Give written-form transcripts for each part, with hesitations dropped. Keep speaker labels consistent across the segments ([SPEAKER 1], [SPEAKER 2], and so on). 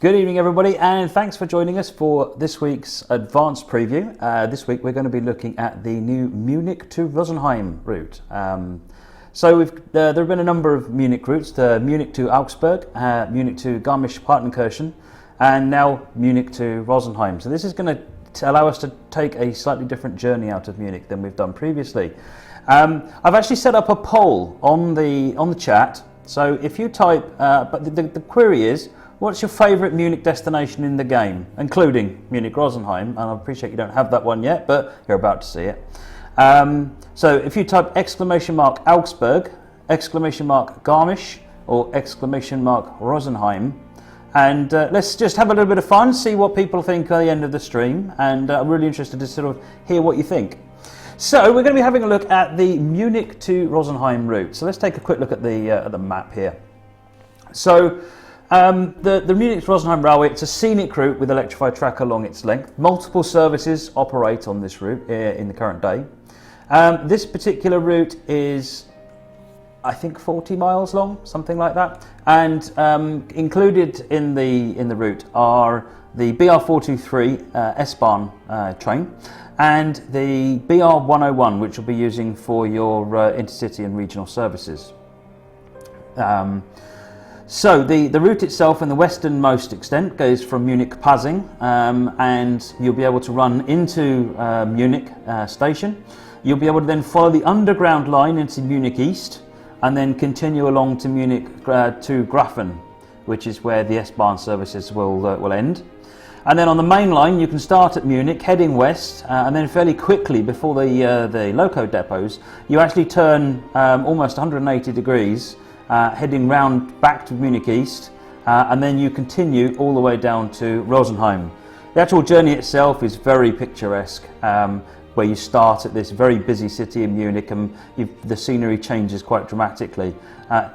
[SPEAKER 1] Good evening, everybody, and thanks for joining us for this week's advanced preview. This week we're going to be looking at the new Munich to Rosenheim route. So there have been a number of Munich routes: the Munich to Augsburg, Munich to Garmisch-Partenkirchen, and now Munich to Rosenheim. So this is going to allow us to take a slightly different journey out of Munich than we've done previously. I've actually set up a poll on the chat. So if you type, but the query is, what's your favourite Munich destination in the game, including Munich Rosenheim? And I appreciate you don't have that one yet, but you're about to see it. So if you type !Augsburg, !Garmisch, or !Rosenheim, and let's just have a little bit of fun, see what people think at the end of the stream, and I'm really interested to sort of hear what you think. So we're going to be having a look at the Munich to Rosenheim route. So let's take a quick look at the map here. So the Munich to Rosenheim Railway, it's a scenic route with electrified track along its length. Multiple services operate on this route in the current day. This particular route is, I think, 40 miles long, something like that. And included in the route are the BR423 S-Bahn train and the BR101, which you'll be using for your intercity and regional services. So the route itself in the westernmost extent goes from Munich-Pasing, and you'll be able to run into Munich station. You'll be able to then follow the underground line into Munich East and then continue along to Munich to Grafing, which is where the S-Bahn services will end. And then on the main line you can start at Munich heading west, and then fairly quickly before the loco depots you actually turn almost 180 degrees heading round back to Munich East, and then you continue all the way down to Rosenheim. The actual journey itself is very picturesque, where you start at this very busy city in Munich and the scenery changes quite dramatically.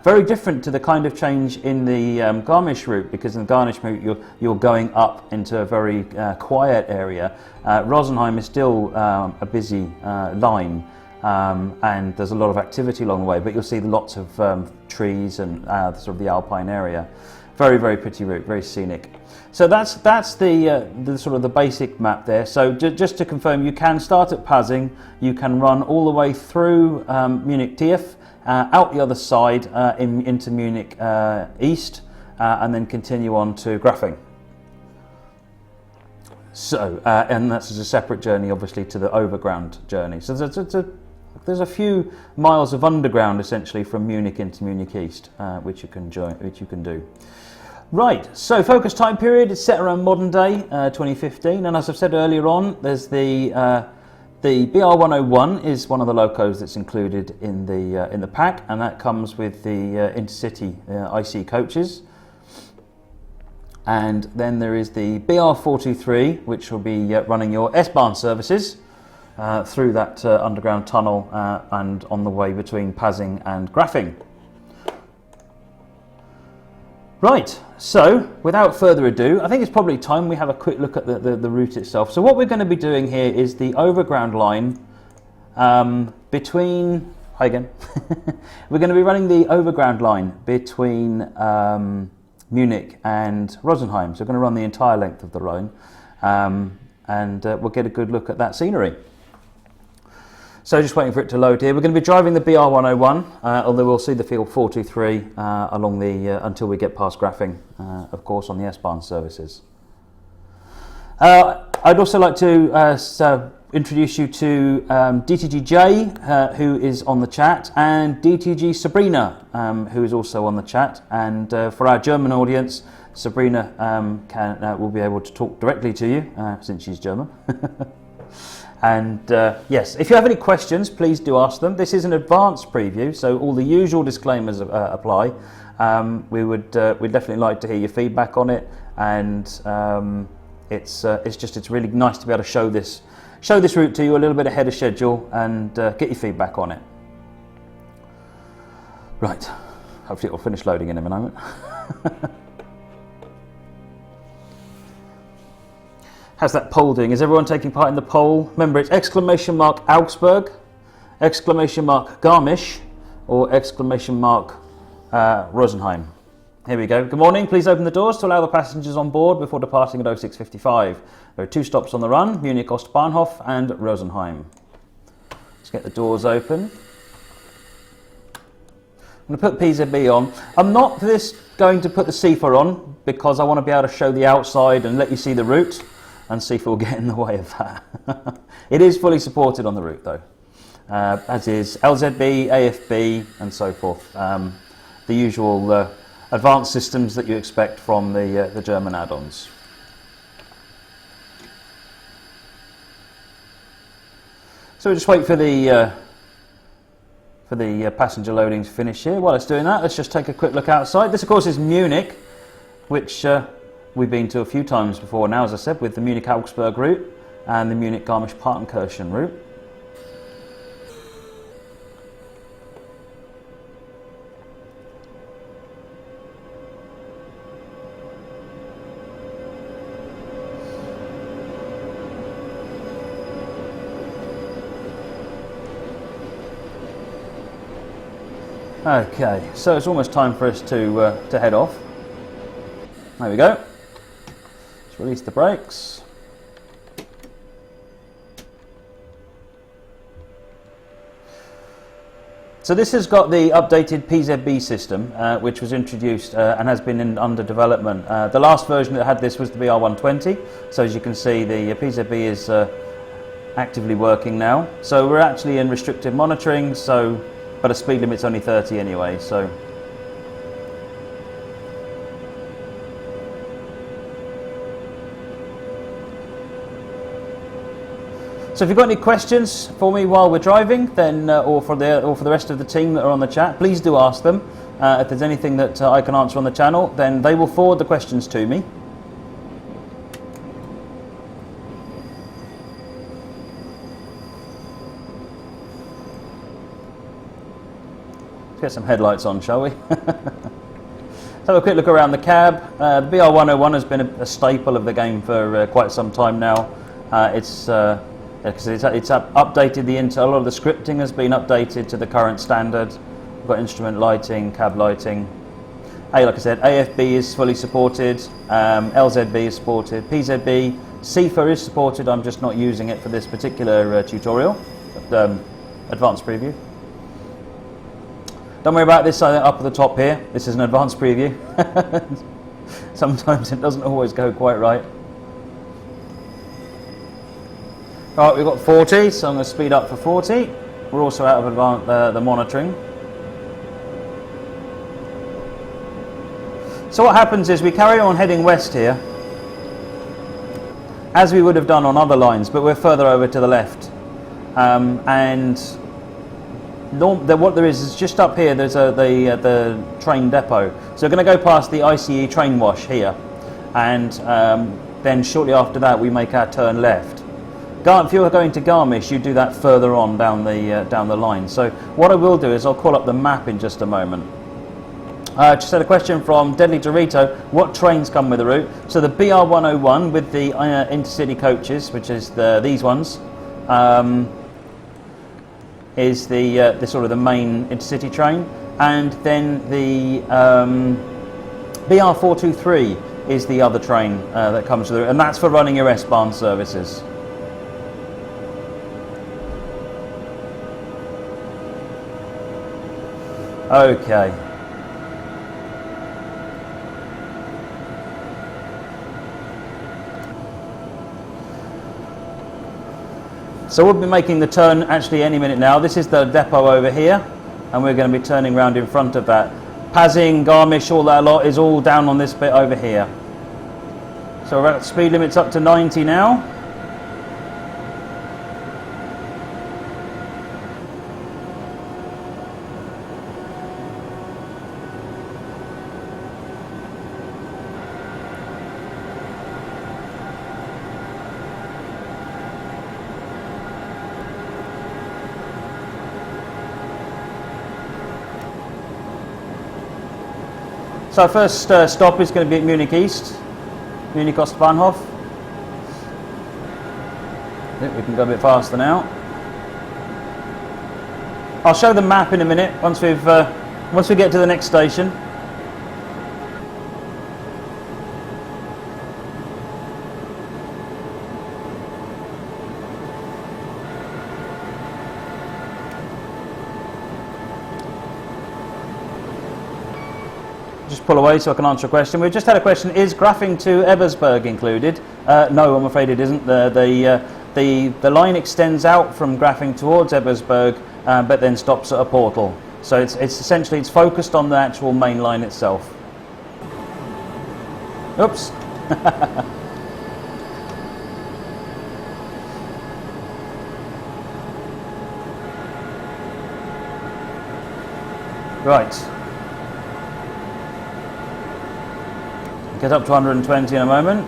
[SPEAKER 1] Very different to the kind of change in the Garmisch route, because in the Garmisch route you're going up into a very quiet area. Rosenheim is still a busy line. And there's a lot of activity along the way, but you'll see lots of trees and sort of the alpine area. Very, very pretty route, very scenic. So that's the sort of the basic map there. So just to confirm, you can start at Pasing, you can run all the way through Munich Tief, out the other side into Munich East, and then continue on to Grafing. So, and that's a separate journey, obviously, to the overground journey. So there's a few miles of underground, essentially, from Munich into Munich East, which you can do. Right. So, focus time period is set around modern day, 2015, and as I've said earlier on, there's the BR101 is one of the locos that's included in the pack, and that comes with the intercity IC coaches. And then there is the BR423, which will be running your S-Bahn services through that underground tunnel and on the way between Pasing and Grafing. Right, so without further ado, I think it's probably time we have a quick look at the route itself. So what we're going to be doing here is the overground line between... Hi again. We're going to be running the overground line between Munich and Rosenheim. So we're going to run the entire length of the line, and we'll get a good look at that scenery. So just waiting for it to load here. We're going to be driving the BR101, although we'll see the field 423 along until we get past Grafing, of course, on the S-Bahn services. I'd also like to introduce you to DTGJ, who is on the chat, and DTG Sabrina, who is also on the chat. And for our German audience, Sabrina will be able to talk directly to you, since she's German. And yes, if you have any questions, please do ask them. This is an advanced preview, so all the usual disclaimers apply. We'd definitely like to hear your feedback on it, and it's really nice to be able to show this route to you a little bit ahead of schedule and get your feedback on it. Right, hopefully it will finish loading in a moment. How's that poll doing? Is everyone taking part in the poll? Remember, it's !Augsburg, !Garmisch, or !Rosenheim. Here we go. Good morning. Please open the doors to allow the passengers on board before departing at 06:55. There are 2 stops on the run, Munich Ostbahnhof and Rosenheim. Let's get the doors open. I'm going to put PZB on. I'm not for this going to put the CIFA on because I want to be able to show the outside and let you see the route, and CIFA will get in the way of that. It is fully supported on the route though, as is LZB, AFB and so forth. The usual advanced systems that you expect from the German add-ons. So we'll just wait for the passenger loading to finish here. While it's doing that, let's just take a quick look outside. This of course is Munich, which we've been to a few times before now, as I said, with the Munich-Augsburg route and the Munich-Garmisch-Partenkirchen route. Okay, so it's almost time for us to head off. There we go. Let's release the brakes. So this has got the updated PZB system, which was introduced and has been under development. The last version that had this was the BR120. So as you can see, the PZB is actively working now. So we're actually in restrictive monitoring. But a speed limit's only 30 anyway, so. So if you've got any questions for me while we're driving, then or for the rest of the team that are on the chat, please do ask them. If there's anything that I can answer on the channel, then they will forward the questions to me. Get some headlights on, shall we? Let's have a quick look around the cab. The BR101 has been a staple of the game for quite some time now. It's updated a lot of the scripting has been updated to the current standard. We've got instrument lighting, cab lighting. Like I said, AFB is fully supported, LZB is supported, PZB, CIFA is supported. I'm just not using it for this particular tutorial, advanced preview. Don't worry about this up at the top here. This is an advanced preview. Sometimes it doesn't always go quite right. Right, we've got 40, so I'm going to speed up for 40. We're also out of the monitoring. So what happens is we carry on heading west here, as we would have done on other lines, but we're further over to the left. What there is just up here, there's the train depot. So we're going to go past the ICE train wash here, and then shortly after that we make our turn left. If you're going to Garmisch, you do that further on down the line. So what I will do is I'll call up the map in just a moment. Just had a question from Deadly Dorito. What trains come with the route? So the BR101 with the intercity coaches, which is these ones. Is the sort of the main intercity train, and then the BR423 is the other train that comes through, and that's for running your S-Bahn services. Okay. So we'll be making the turn actually any minute now. This is the depot over here, and we're going to be turning around in front of that. Pasing, Garmisch, all that lot is all down on this bit over here. So we're at speed limits up to 90 now. So our first stop is going to be at Munich East, Munich Ostbahnhof. I think we can go a bit faster now. I'll show the map in a minute once we get to the next station. Just pull away so I can answer a question. We've just had a question: is Grafing to Ebersberg included? No, I'm afraid it isn't. The line extends out from Grafing towards Ebersberg, but then stops at a portal. So it's essentially focused on the actual main line itself. Oops. Right. Get up to 120 in a moment.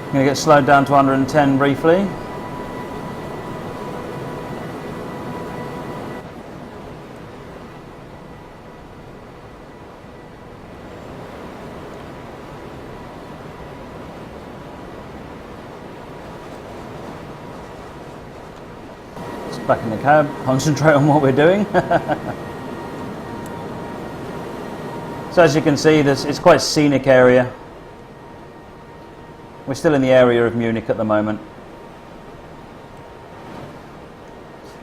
[SPEAKER 1] I'm going to get slowed down to 110 briefly. Just back in the cab, concentrate on what we're doing. So as you can see, it's quite a scenic area. We're still in the area of Munich at the moment.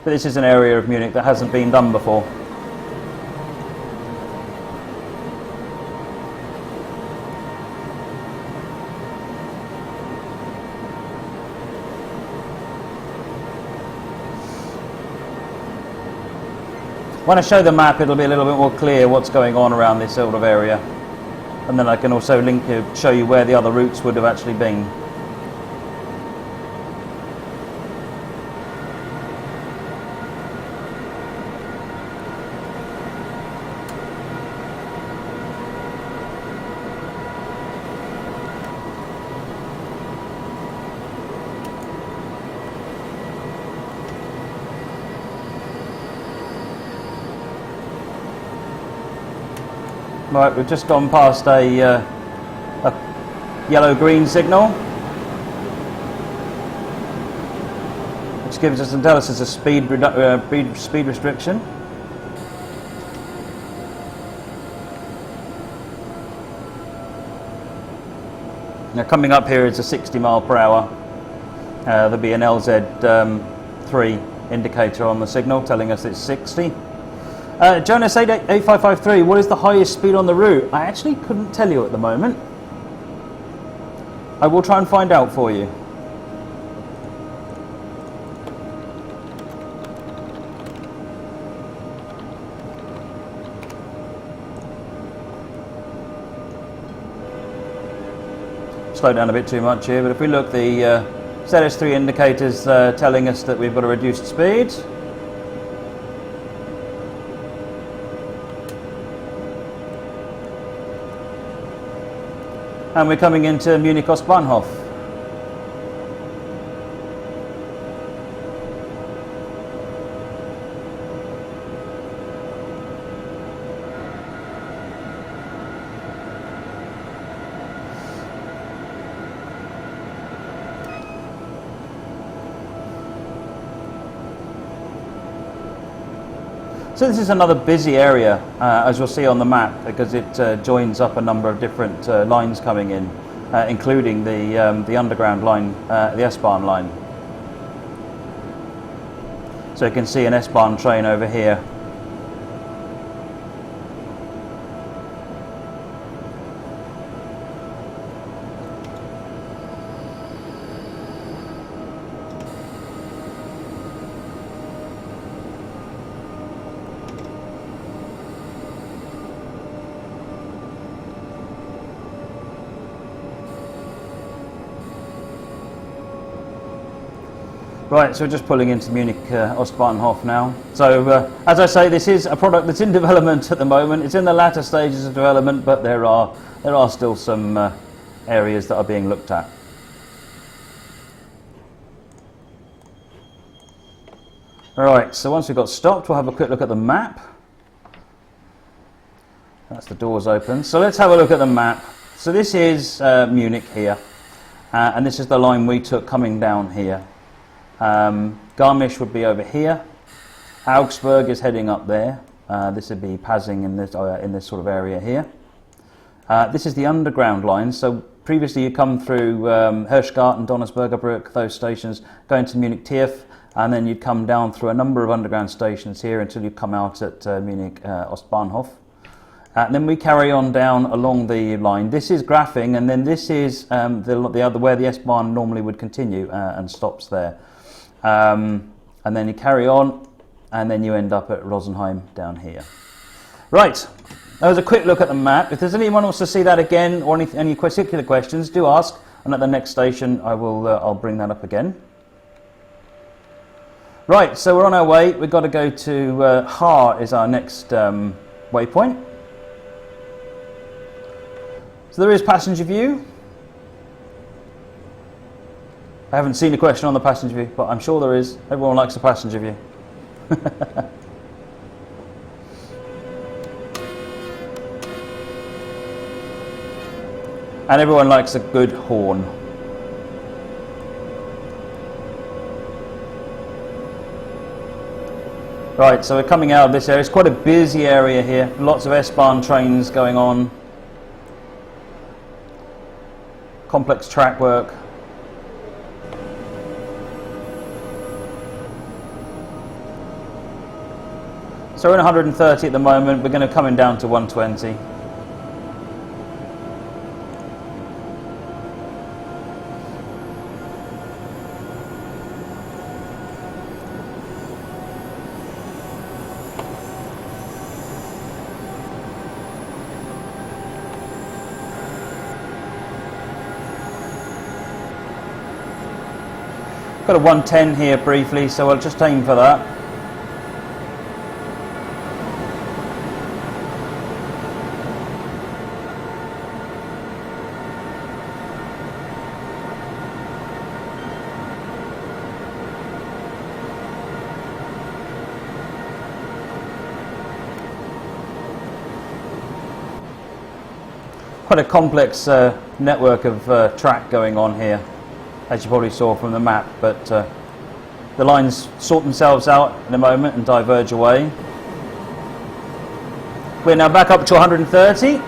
[SPEAKER 1] But this is an area of Munich that hasn't been done before. When I show the map, it'll be a little bit more clear what's going on around this sort of area. And then I can also show you where the other routes would have actually been. Right, we've just gone past a yellow-green signal, which gives us and tells us a speed restriction. Now coming up here is a 60 mile per hour. There'll be an LZ3 indicator on the signal telling us it's 60. Jonas 8553, what is the highest speed on the route? I actually couldn't tell you at the moment. I will try and find out for you. Slow down a bit too much here, but if we look, the ZS3 indicators telling us that we've got a reduced speed. And we're coming into Munich Ostbahnhof. So this is another busy area, as you'll see on the map, because it joins up a number of different lines coming in, including the underground line, the S-Bahn line. So you can see an S-Bahn train over here. Right, so we're just pulling into Munich Ostbahnhof now. So, as I say, this is a product that's in development at the moment. It's in the latter stages of development, but there are still some areas that are being looked at. Right, so once we've got stopped, we'll have a quick look at the map. That's the doors open. So let's have a look at the map. So this is Munich here, and this is the line we took coming down here. Garmisch would be over here. Augsburg is heading up there. This would be Pasing in this sort of area here. This is the underground line. So previously you come through Hirschgarten, Donnersberger Brück, those stations, going to Munich Tief, and then you'd come down through a number of underground stations here until you come out at Munich Ostbahnhof. And then we carry on down along the line. This is Grafing, and then this is the other where the S-Bahn normally would continue and stops there. And then you carry on, and then you end up at Rosenheim down here. Right, that was a quick look at the map. If there's anyone who wants to see that again, or any particular questions, do ask, and at the next station I'll bring that up again. Right, so we're on our way. We've got to go to Haar is our next waypoint. So there is passenger view. I haven't seen a question on the passenger view, but I'm sure there is. Everyone likes a passenger view. And everyone likes a good horn. Right, so we're coming out of this area. It's quite a busy area here. Lots of S-Bahn trains going on. Complex track work. So we're in 130 at the moment. We're going to come in down to 120. Got a 110 here briefly, so I'll just aim for that. Quite a complex network of track going on here, as you probably saw from the map, but the lines sort themselves out in a moment and diverge away. We're now back up to 130.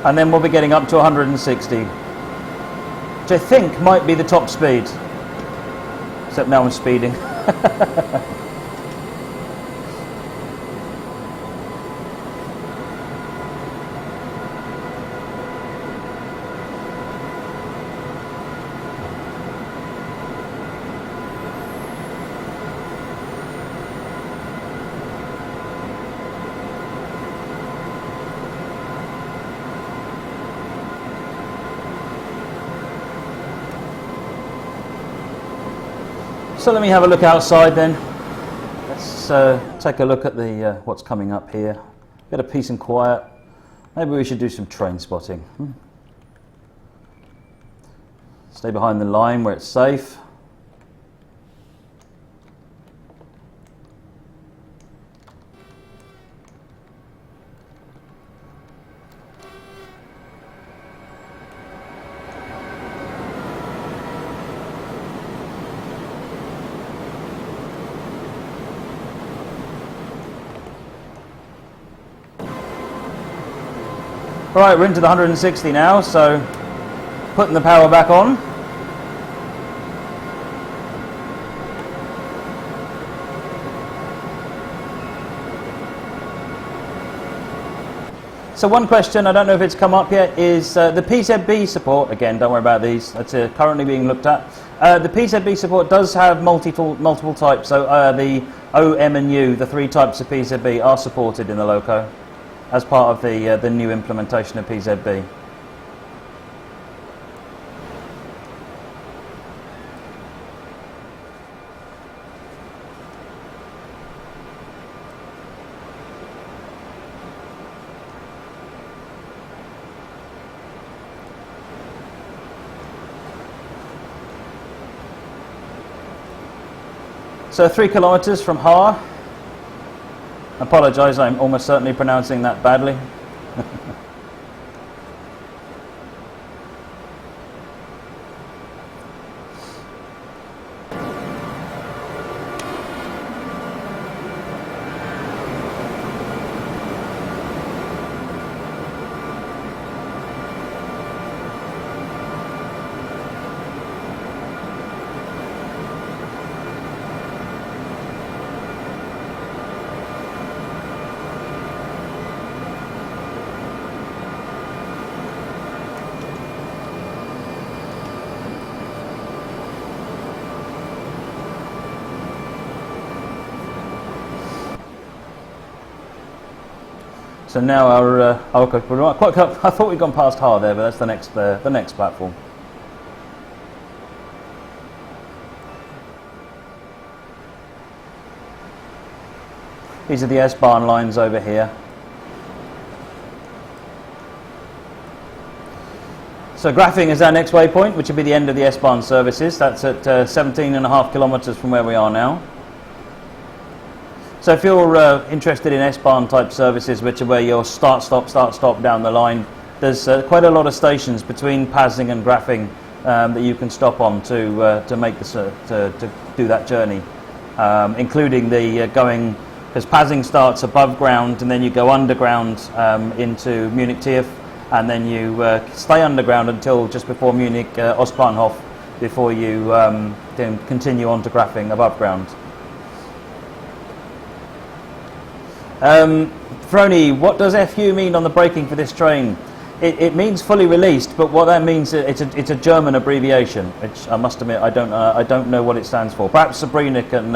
[SPEAKER 1] And then we'll be getting up to 160, which I think might be the top speed. Except now I'm speeding. So let me have a look outside then. Let's take a look at the what's coming up here. Bit of peace and quiet. Maybe we should do some train spotting. Stay behind the line where it's safe. Right, we're into the 160 now, so putting the power back on. So one question, I don't know if it's come up yet, is the PZB support. Again, don't worry about these, that's currently being looked at. The PZB support does have multiple types, so the O, M and U, the three types of PZB, are supported in the loco as part of the new implementation of PZB. So 3 kilometers from Haar. Apologise, I'm almost certainly pronouncing that badly. So now I thought we'd gone past Haar there, but that's the next platform. These are the S-Bahn lines over here. So Grafing is our next waypoint, which will be the end of the S-Bahn services. That's at 17.5 kilometres from where we are now. So if you're interested in S-Bahn type services, which are where you're start, stop down the line, there's quite a lot of stations between Pasing and Grafing that you can stop on to make to do that journey, including the going, because Pasing starts above ground and then you go underground into Munich Tief, and then you stay underground until just before Munich Ostbahnhof before you then continue on to Grafing above ground. Frony, what does FU mean on the braking for this train? It means fully released, but what that means it's a German abbreviation, which I must admit I don't know what it stands for. Perhaps Sabrina can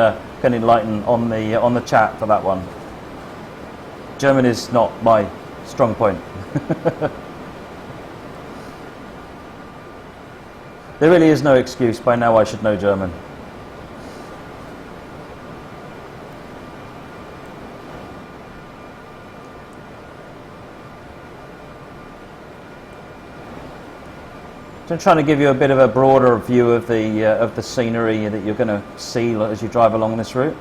[SPEAKER 1] enlighten on the chat for that one. German is not my strong point. There really is no excuse. By now I should know German. So I'm trying to give you a bit of a broader view of the scenery that you're going to see as you drive along this route.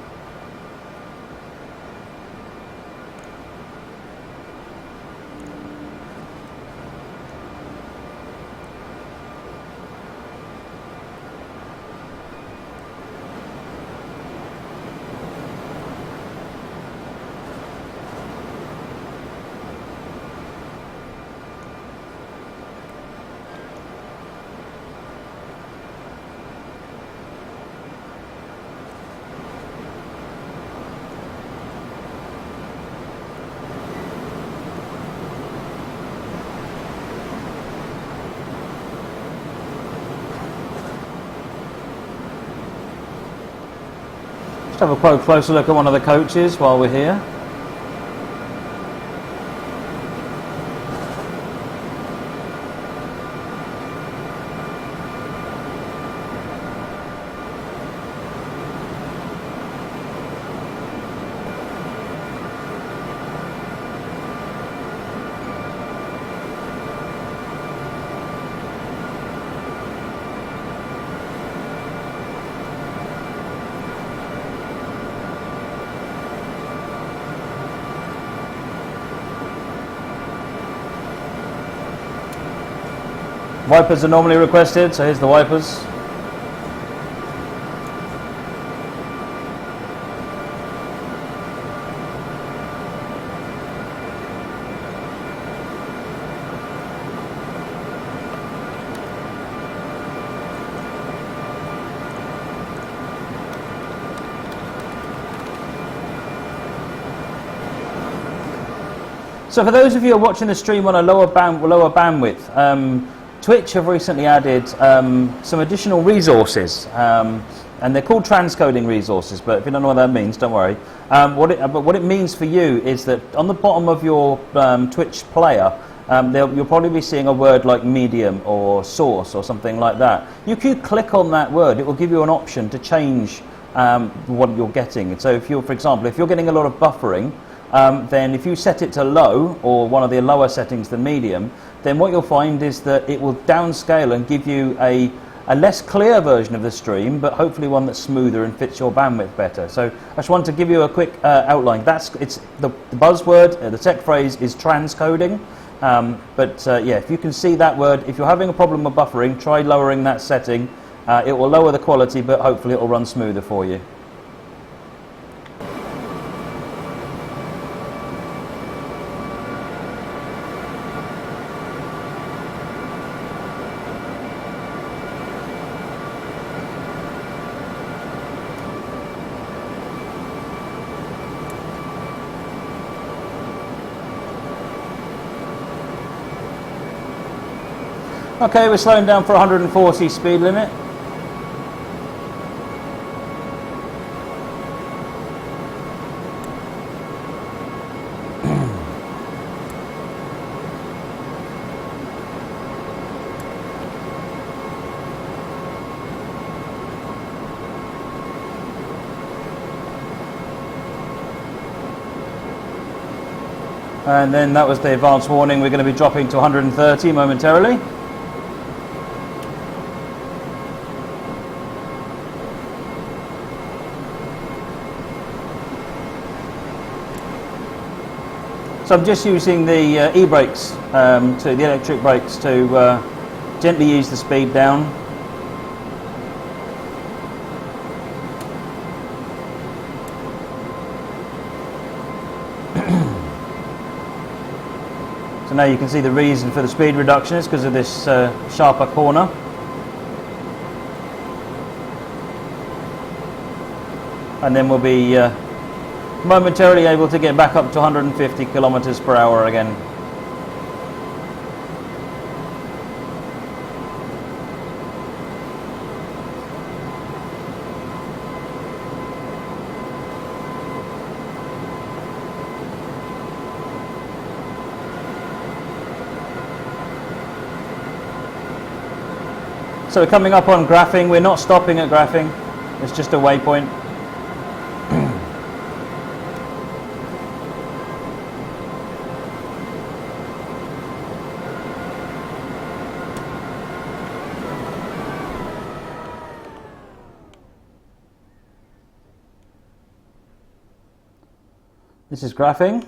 [SPEAKER 1] Let's have a closer look at one of the coaches while we're here. Wipers are normally requested, so here's the wipers. So for those of you who are watching the stream on a lower bandwidth, Twitch have recently added some additional resources, and they're called transcoding resources, but if you don't know what that means, don't worry. But what it means for you is that on the bottom of your Twitch player, you'll probably be seeing a word like medium or source or something like that. You could click on that word, it will give you an option to change what you're getting. So if you're, for example, if you're getting a lot of buffering, then if you set it to low, or one of the lower settings than medium, then what you'll find is that it will downscale and give you a a less clear version of the stream, but hopefully one that's smoother and fits your bandwidth better. So I just want to give you a quick outline. It's the buzzword, the tech phrase is transcoding. Yeah, if you can see that word, if you're having a problem with buffering, try lowering that setting. It will lower the quality, but hopefully it will run smoother for you. Okay, we're slowing down for 140 speed limit. And then that was the advance warning. We're going to be dropping to 130 momentarily. So I'm just using the e-brakes, the electric brakes, to gently ease the speed down. So now you can see the reason for the speed reduction is because of this sharper corner. And then we'll be momentarily able to get back up to 150 kilometers per hour again. So we're coming up on Grafing. We're not stopping at Grafing. It's just a waypoint. This is Grafing.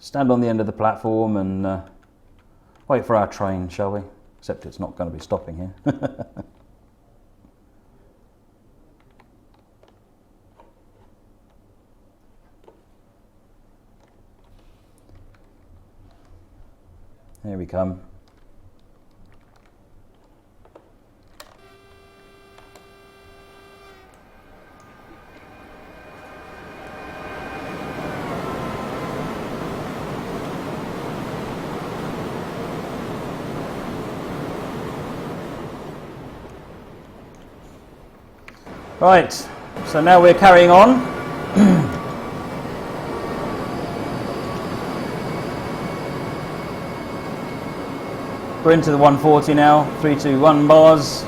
[SPEAKER 1] Stand on the end of the platform and wait for our train, shall we? Except it's not going to be stopping here. Here we come. Right, so now we're carrying on. We're into the 140 now, 321 bars.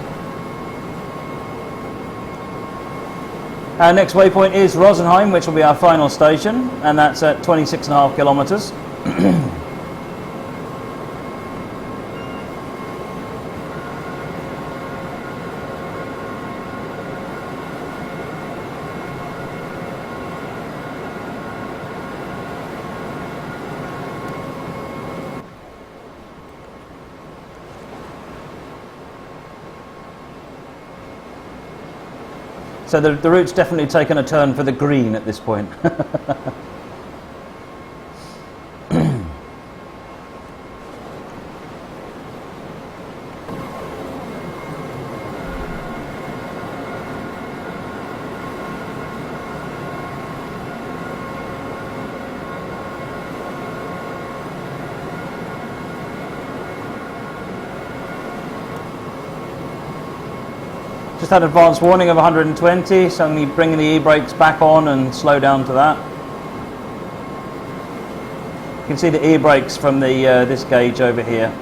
[SPEAKER 1] Our next waypoint is Rosenheim, which will be our final station, and that's at 26.5 kilometers. So the route's definitely taken a turn for the green at this point. Just had advance warning of 120, so I'm going to be bringing the e-brakes back on and slow down to that. You can see the e-brakes from the this gauge over here.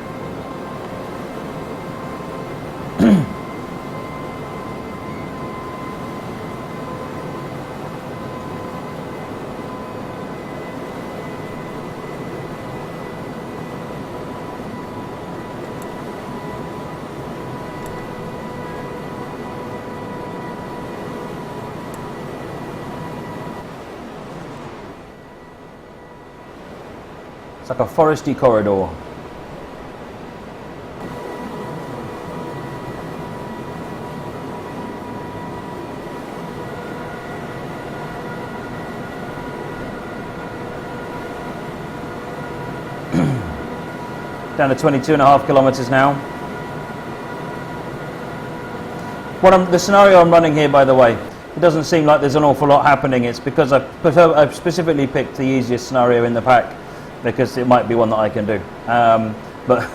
[SPEAKER 1] It's like a foresty corridor. Down to 22.5 kilometers now. The scenario I'm running here, by the way, it doesn't seem like there's an awful lot happening. It's because I've specifically picked the easiest scenario in the pack, because it might be one that I can do. But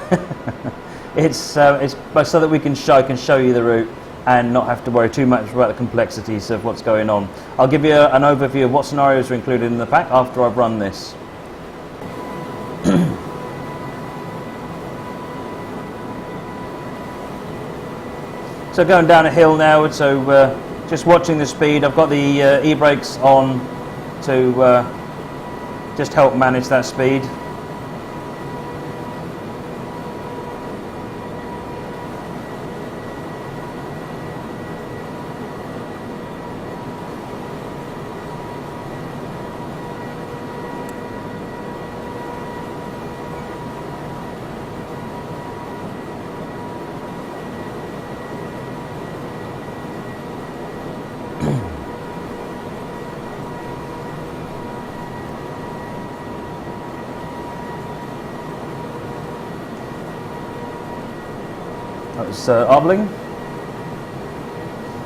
[SPEAKER 1] it's so that I can show you the route and not have to worry too much about the complexities of what's going on. I'll give you an overview of what scenarios are included in the pack after I've run this. So going down a hill now, so just watching the speed. I've got the e-brakes on to just help manage that speed. That was Arbling.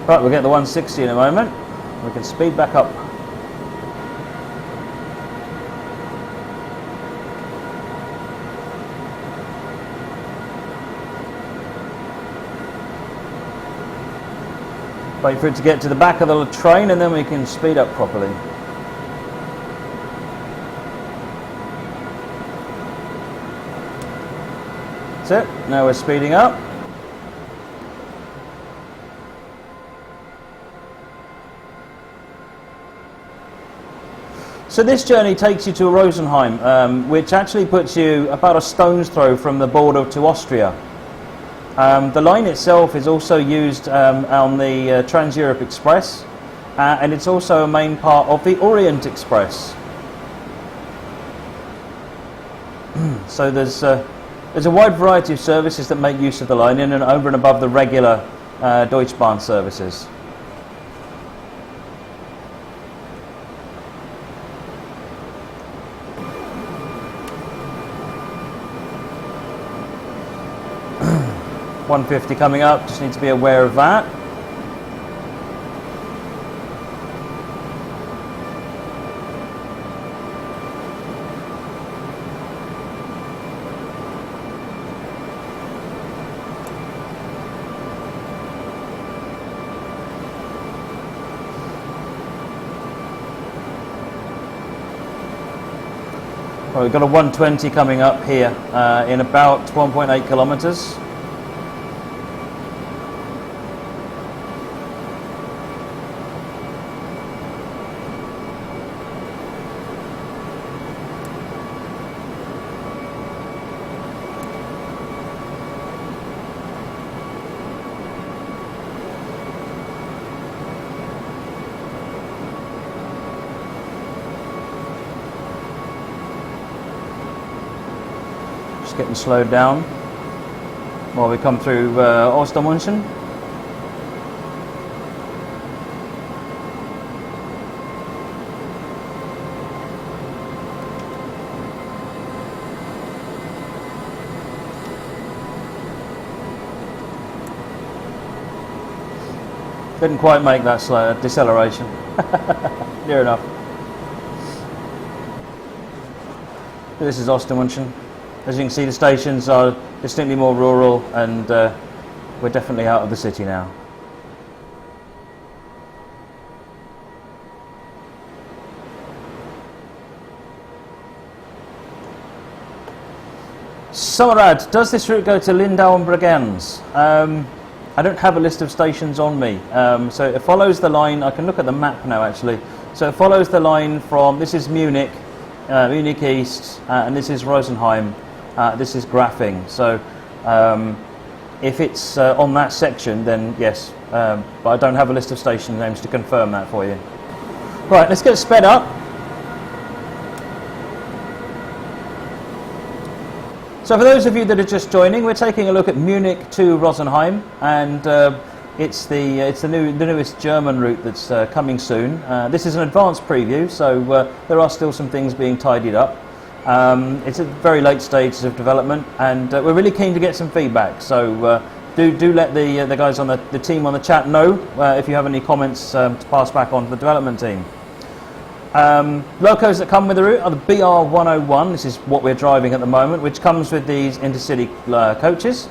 [SPEAKER 1] Right, we'll get the 160 in a moment. We can speed back up. Wait for it to get to the back of the train and then we can speed up properly. That's it. Now we're speeding up. So this journey takes you to Rosenheim, which actually puts you about a stone's throw from the border to Austria. The line itself is also used on the Trans-Europe Express, and it's also a main part of the Orient Express. So there's a wide variety of services that make use of the line in and over and above the regular S-Bahn services. .150 coming up, just need to be aware of that. Well, we've got a 120 coming up here in about 1.8 kilometers. Getting slowed down while we come through Ostermunchen. Didn't quite make that slow deceleration. Near enough. This is Ostermunchen. As you can see, the stations are distinctly more rural, and we're definitely out of the city now. Sommerad, does this route go to Lindau and Bregenz? I don't have a list of stations on me, so it follows the line. I can look at the map now actually. So it follows the line from, this is Munich, Munich East, and this is Rosenheim. This is Grafing. So if it's on that section, then yes, but I don't have a list of station names to confirm that for you. Right, let's get sped up. So for those of you that are just joining, we're taking a look at Munich to Rosenheim, and it's the newest German route that's coming soon. This is an advanced preview, so there are still some things being tidied up. It's at very late stages of development, and we're really keen to get some feedback. So do let the guys on the team on the chat know if you have any comments to pass back on to the development team. Locos that come with the route are the BR101, this is what we're driving at the moment, which comes with these intercity coaches.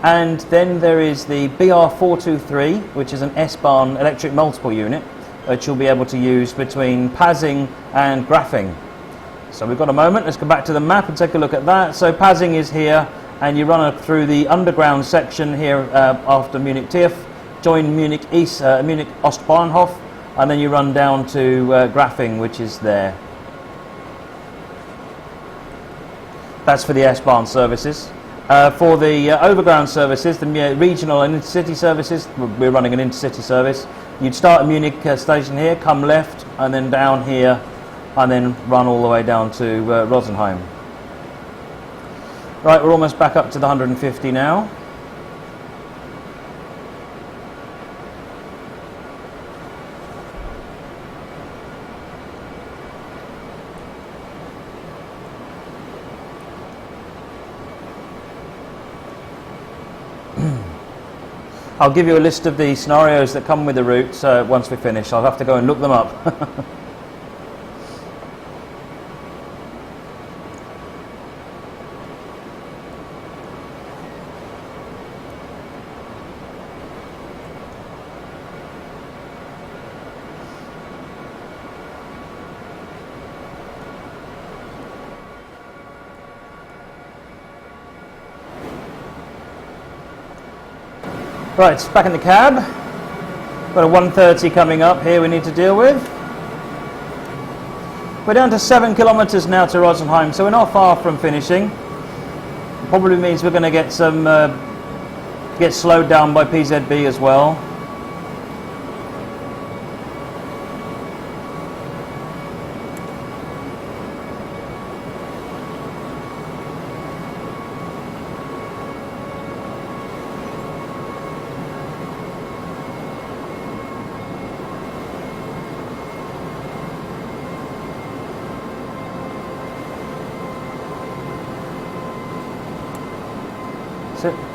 [SPEAKER 1] And then there is the BR423, which is an S-Bahn electric multiple unit, which you'll be able to use between Pasing and Grafing. So we've got a moment, let's go back to the map and take a look at that. So Pasing is here, and you run through the underground section here after Munich Tief, join Munich East, Munich Ostbahnhof, and then you run down to Grafing, which is there. That's for the S-Bahn services. For the overground services, the regional and intercity services, we're running an intercity service. You'd start at Munich station here, come left, and then down here, and then run all the way down to Rosenheim. Right, we're almost back up to the 150 now. I'll give you a list of the scenarios that come with the route once we finish. I'll have to go and look them up. Right, back in the cab. Got a 130 coming up here we need to deal with. We're down to 7 kilometres now to Rosenheim, so we're not far from finishing. Probably means we're going to get some get slowed down by PZB as well.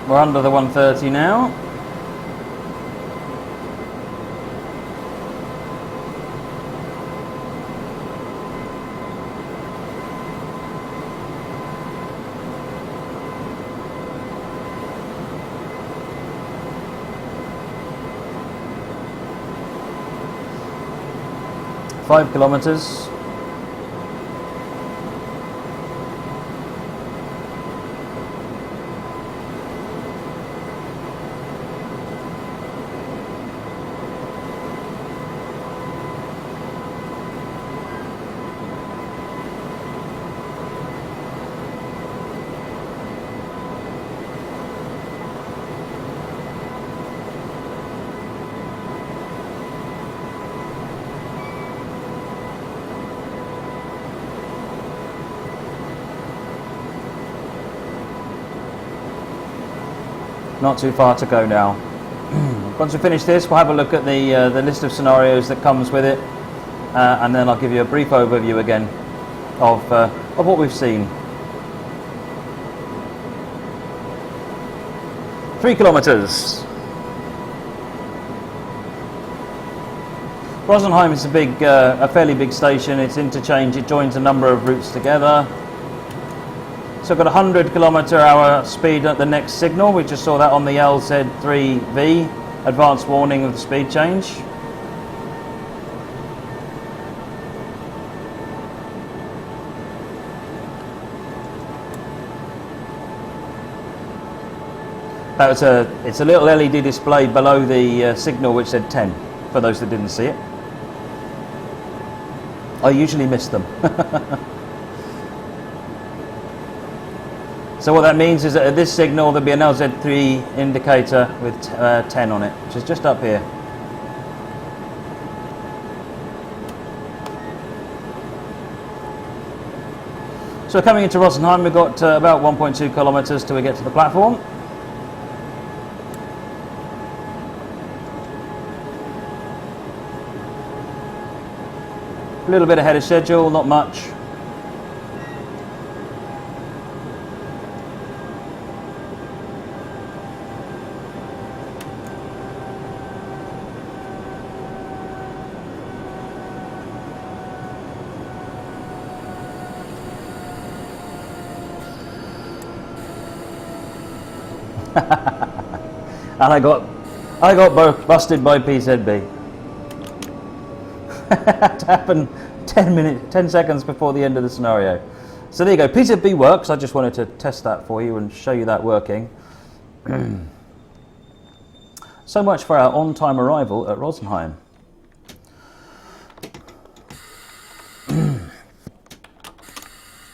[SPEAKER 1] We're under the 130 now. Five kilometres. Not too far to go now. Once we finish this, we'll have a look at the list of scenarios that comes with it, and then I'll give you a brief overview again of what we've seen. 3 kilometres. Rosenheim is a fairly big station. It's interchange. It joins a number of routes together. So I've got 100 km/h speed at the next signal. We just saw that on the LZ3V, advanced warning of the speed change. It's a little LED display below the signal which said 10, for those that didn't see it. I usually miss them. So what that means is that at this signal there'll be an LZ3 indicator with 10 on it, which is just up here. So So coming into Rosenheim, we've got about 1.2 kilometres till we get to the platform. A little bit ahead of schedule, not much. And I got busted by PZB. That happened 10 seconds before the end of the scenario. So there you go. PZB works. I just wanted to test that for you and show you that working. So much for our on-time arrival at Rosenheim.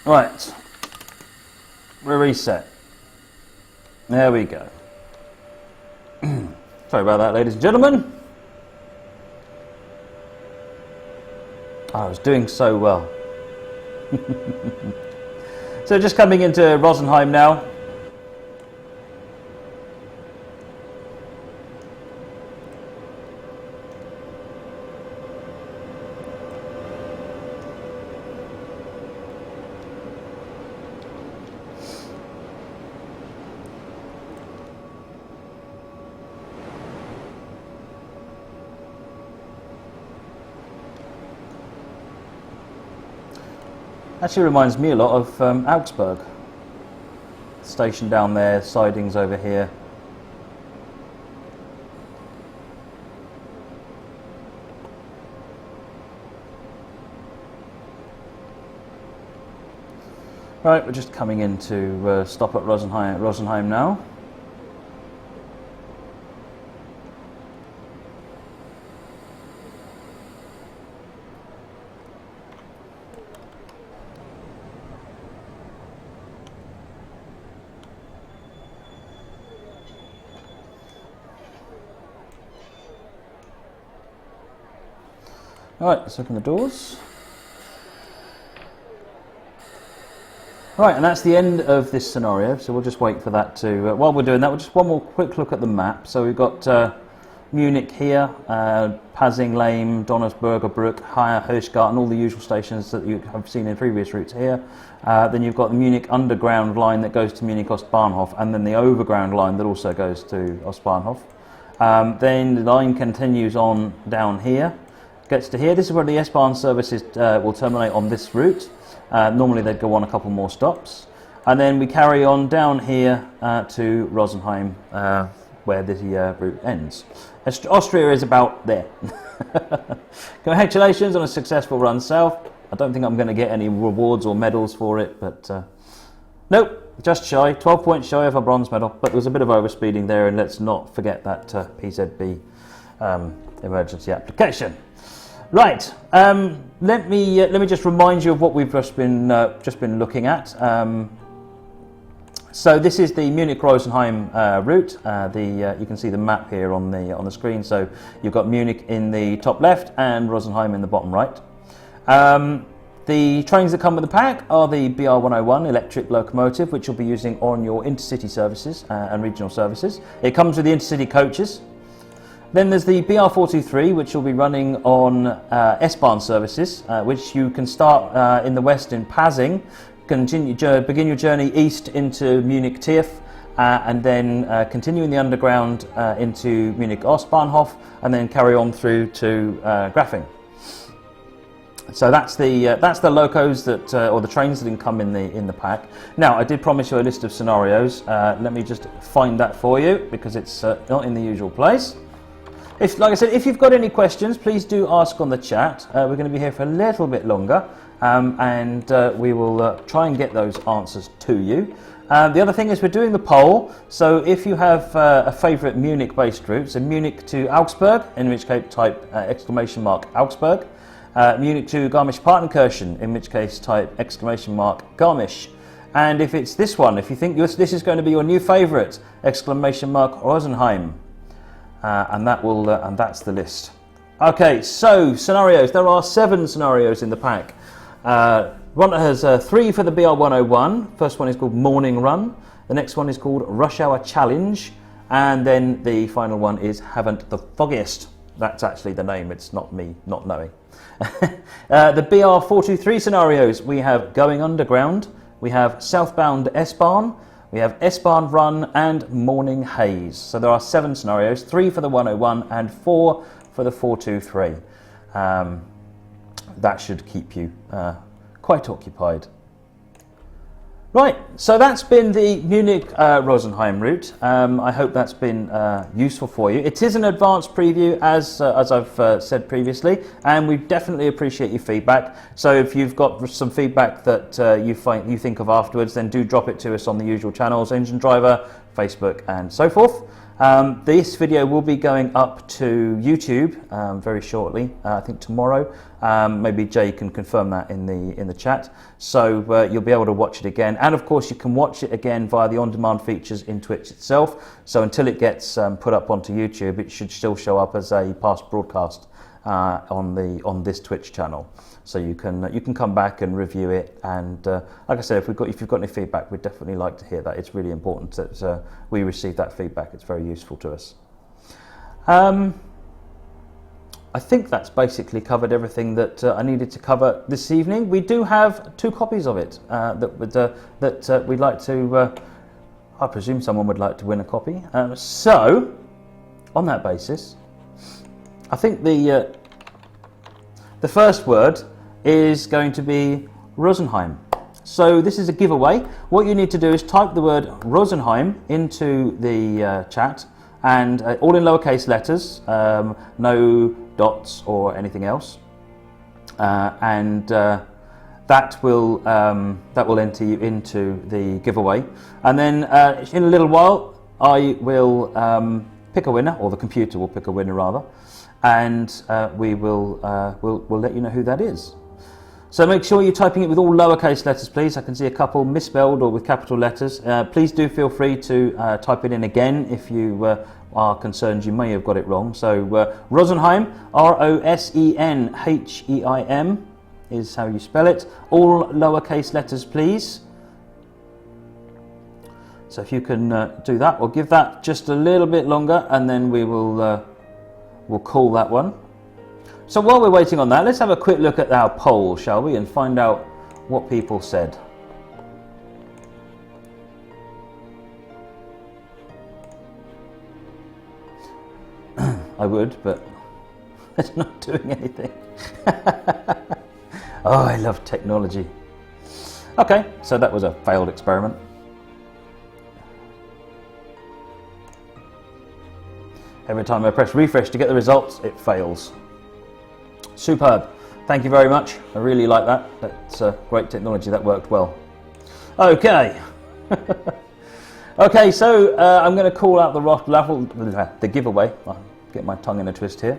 [SPEAKER 1] Right. We're reset. There we go. Sorry about that, ladies and gentlemen. I was doing so well. So just coming into Rosenheim now. Actually reminds me a lot of Augsburg. Station down there, sidings over here. Right, we're just coming into stop at Rosenheim now. Right, let's open the doors. Right, and that's the end of this scenario, so we'll just wait for that to... while we're doing that, we'll just one more quick look at the map. So we've got Munich here, Pasing, Lame, Donnersberger, Bruck, Haier, Hirschgarten, all the usual stations that you have seen in previous routes here. Then you've got the Munich underground line that goes to Munich Ostbahnhof, and then the overground line that also goes to Ostbahnhof. Then the line continues on down here. Gets to here. This is where the S-Bahn services will terminate on this route. Normally they'd go on a couple more stops. And then we carry on down here to Rosenheim, where the route ends. Austria is about there. Congratulations on a successful run south. I don't think I'm going to get any rewards or medals for it, but nope, just shy, 12 points shy of a bronze medal. But there was a bit of overspeeding there, and let's not forget that PZB emergency application. Right, let me just remind you of what we've just been looking at. So this is the Munich-Rosenheim route. You can see the map here on the screen. So you've got Munich in the top left and Rosenheim in the bottom right. The trains that come with the pack are the BR101 electric locomotive, which you'll be using on your intercity services and regional services. It comes with the intercity coaches. Then there's the BR423, which will be running on S-Bahn services, which you can start in the west in Pasing, begin your journey east into Munich Tief, and then continue in the underground into Munich Ostbahnhof, and then carry on through to Grafing. So that's the locos that or the trains that can come in the pack. Now I did promise you a list of scenarios. Let me just find that for you because it's not in the usual place. Like I said, if you've got any questions, please do ask on the chat. We're going to be here for a little bit longer, and we will try and get those answers to you. The other thing is we're doing the poll, so if you have a favourite Munich-based route, so Munich to Augsburg, in which case type !Augsburg, Munich to Garmisch-Partenkirchen, in which case type !Garmisch. And if it's this one, if you think this is going to be your new favourite, !Rosenheim. And that's the list. Okay, so scenarios. There are 7 scenarios in the pack. One has 3 for the BR101. First one is called Morning Run. The next one is called Rush Hour Challenge. And then the final one is Haven't the Foggiest. That's actually the name, it's not me not knowing. The BR423 scenarios, we have Going Underground, we have Southbound S-Bahn, we have S-Bahn Run and Morning Haze. So there are 7 scenarios, 3 for the 101 and 4 for the 423. That should keep you quite occupied. Right, so that's been the Munich Rosenheim route. I hope that's been useful for you. It is an advanced preview, as I've said previously, and we definitely appreciate your feedback. So if you've got some feedback that you think of afterwards, then do drop it to us on the usual channels, Engine Driver, Facebook, and so forth. This video will be going up to YouTube very shortly. I think tomorrow. Maybe Jay can confirm that in the chat. So you'll be able to watch it again, and of course you can watch it again via the on-demand features in Twitch itself. So until it gets put up onto YouTube, it should still show up as a past broadcast on this Twitch channel. So you can come back and review it, and like I said, if you've got any feedback, we'd definitely like to hear that. It's really important that we receive that feedback. It's very useful to us. I think that's basically covered everything that I needed to cover this evening. We do have 2 copies of it that we'd like to. I presume someone would like to win a copy. So, on that basis, I think the first word is going to be Rosenheim. So this is a giveaway. What you need to do is type the word Rosenheim into the chat, and all in lowercase letters, no dots or anything else, and that will enter you into the giveaway. And then in a little while, I will pick a winner, or the computer will pick a winner rather, and we'll let you know who that is. So make sure you're typing it with all lowercase letters, please. I can see a couple misspelled or with capital letters. Please do feel free to type it in again if you are concerned you may have got it wrong. So Rosenheim, Rosenheim is how you spell it. All lowercase letters, please. So if you can do that, we'll give that just a little bit longer, and then we'll call that one. So while we're waiting on that, let's have a quick look at our poll, shall we, and find out what people said. I would, but it's not doing anything. Oh, I love technology. Okay, so that was a failed experiment. Every time I press refresh to get the results, it fails. Superb. Thank you very much. I really like that. That's great technology. That worked well. Okay. Okay, so I'm going to call out the giveaway. I'll get my tongue in a twist here.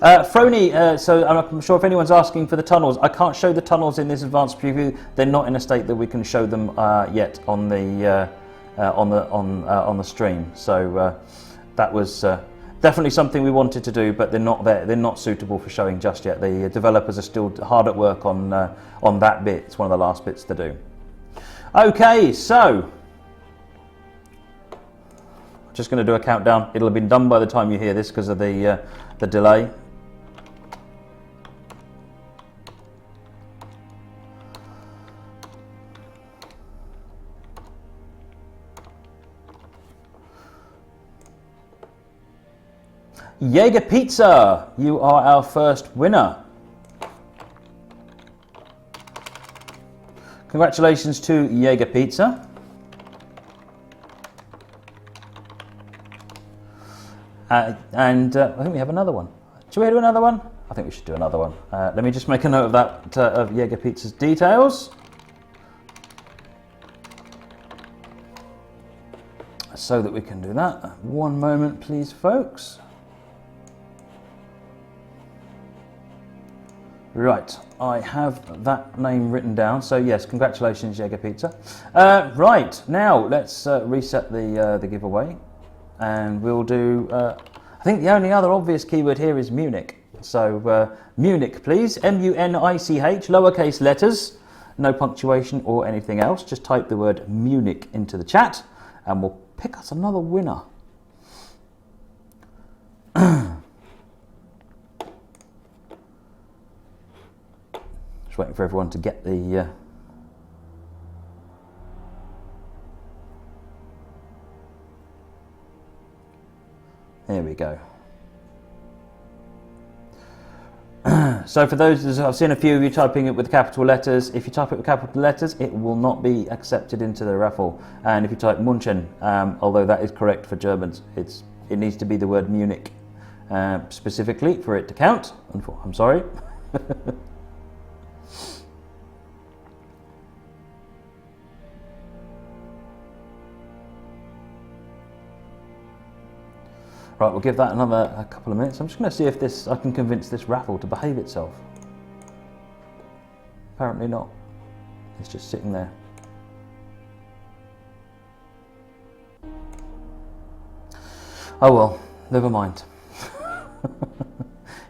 [SPEAKER 1] Frony, so I'm sure if anyone's asking for the tunnels, I can't show the tunnels in this advanced preview. They're not in a state that we can show them yet on the stream. So that was definitely something we wanted to do, but they're not there. They're not suitable for showing just yet. The developers are still hard at work on that bit. It's one of the last bits to do. Okay, so just going to do a countdown. It'll have been done by the time you hear this because of the delay. Jaeger Pizza, you are our first winner. Congratulations to Jaeger Pizza. And I think we have another one. Should we do another one? I think we should do another one. Let me just make a note of that, of Jaeger Pizza's details. So that we can do that. One moment, please, folks. Right, I have that name written down. So yes, congratulations, Jaeger Pizza. Right, now let's reset the giveaway, and we'll do. I think the only other obvious keyword here is Munich. So Munich, please. M-U-N-I-C-H, lowercase letters. no punctuation or anything else. Just type the word Munich into the chat and we'll pick us another winner. Just waiting for everyone to get the... There we go. So for those, I've seen a few of you typing it with capital letters. If you type it with capital letters, it will not be accepted into the raffle. And if you type München, although that is correct for Germans, it needs to be the word Munich specifically for it to count. I'm sorry. Right, we'll give that a couple of minutes. I'm just going to see if I can convince this raffle to behave itself. Apparently not. It's just sitting there. Oh well, never mind.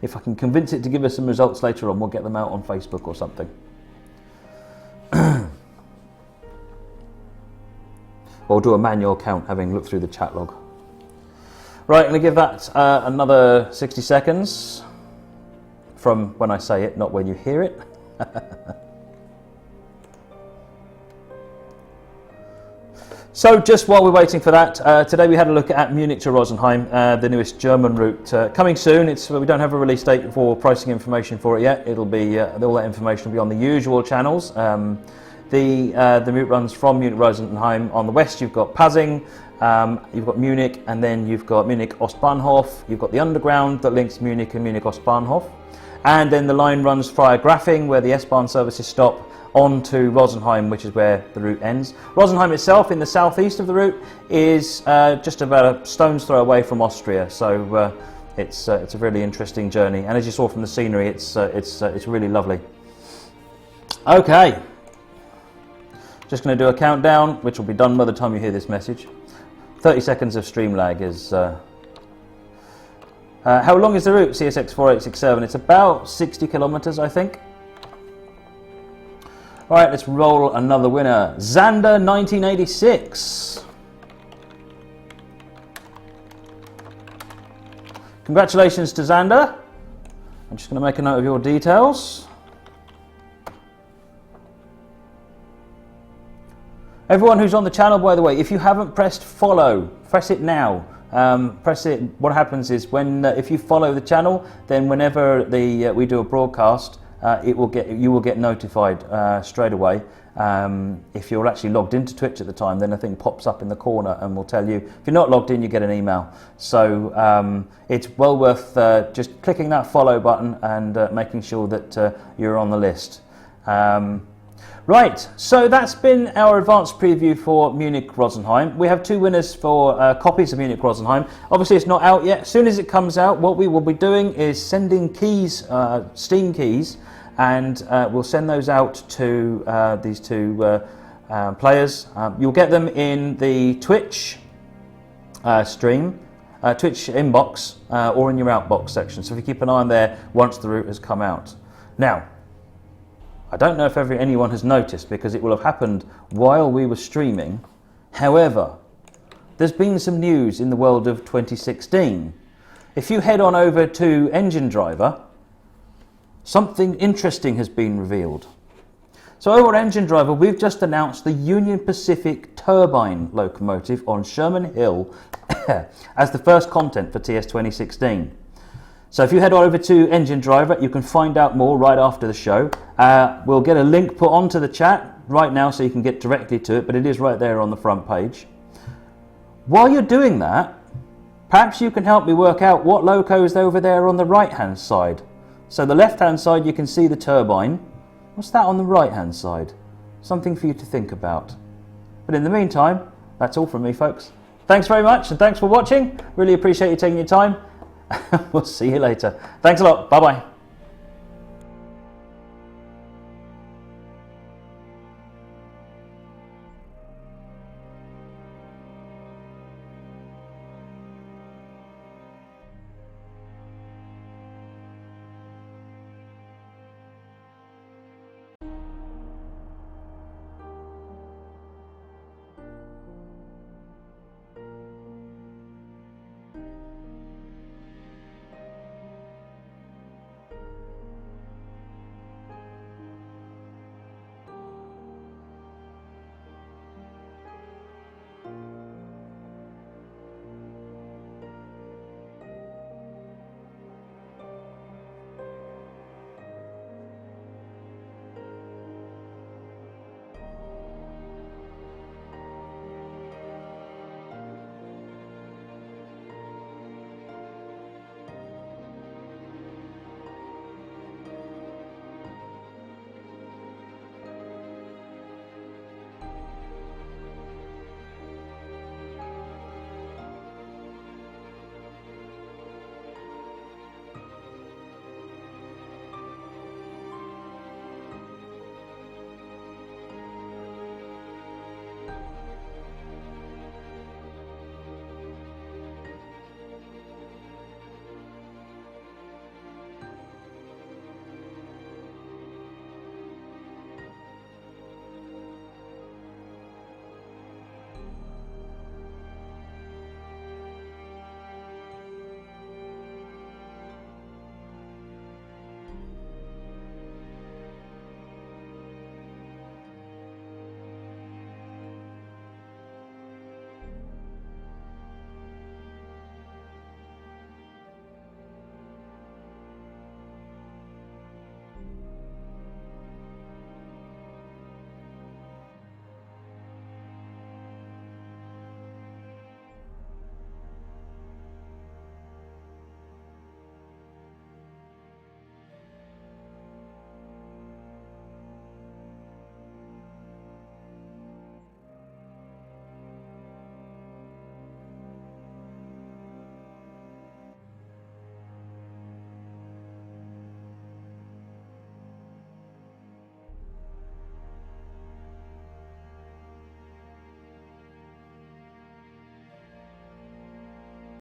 [SPEAKER 1] If I can convince it to give us some results later on, we'll get them out on Facebook or something. Or do a manual count, having looked through the chat log. Right, I'm going to give that another 60 seconds from when I say it, not when you hear it. So just while we're waiting for that, today we had a look at Munich to Rosenheim, the newest German route. Coming soon. We don't have a release date for pricing information for it yet. It'll be all that information will be on the usual channels. The route runs from Munich Rosenheim. On the west you've got Pasing, you've got Munich, and then you've got Munich Ostbahnhof. You've got the underground that links Munich and Munich Ostbahnhof, and then the line runs via Grafing, where the S-Bahn services stop, on to Rosenheim, which is where the route ends. Rosenheim itself, in the southeast of the route, is just about a stone's throw away from Austria. So it's a really interesting journey, and as you saw from the scenery, it's really lovely. Okay. Just going to do a countdown, which will be done by the time you hear this message. 30 seconds of stream lag is... how long is the route? CSX 4867. It's about 60 kilometers, I think. All right, let's roll another winner. Xander 1986. Congratulations to Xander. I'm just going to make a note of your details. Everyone who's on the channel, by the way, if you haven't pressed follow, press it now. Press it. What happens is when if you follow the channel, then whenever we do a broadcast, you will get notified straight away. If you're actually logged into Twitch at the time, then a thing pops up in the corner and will tell you. If you're not logged in, you get an email. So it's well worth just clicking that follow button and making sure that you're on the list. Right, so that's been our advanced preview for Munich Rosenheim. We have two winners for copies of Munich Rosenheim. Obviously it's not out yet. As soon as it comes out, what we will be doing is sending keys, Steam keys, and we'll send those out to these two players. You'll get them in the Twitch stream, Twitch inbox, or in your outbox section. So if you keep an eye on there once the route has come out. Now, I don't know if anyone has noticed, because it will have happened while we were streaming. However, there's been some news in the world of 2016. If you head on over to Engine Driver, something interesting has been revealed. So over at Engine Driver, we've just announced the Union Pacific turbine locomotive on Sherman Hill as the first content for TS 2016. So if you head over to Engine Driver, you can find out more right after the show. We'll get a link put onto the chat right now so you can get directly to it, but it is right there on the front page. While you're doing that, perhaps you can help me work out what loco is over there on the right-hand side. So the left-hand side, you can see the turbine. What's that on the right-hand side? Something for you to think about. But in the meantime, that's all from me, folks. Thanks very much, and thanks for watching. Really appreciate you taking your time. We'll see you later. Thanks a lot. Bye-bye.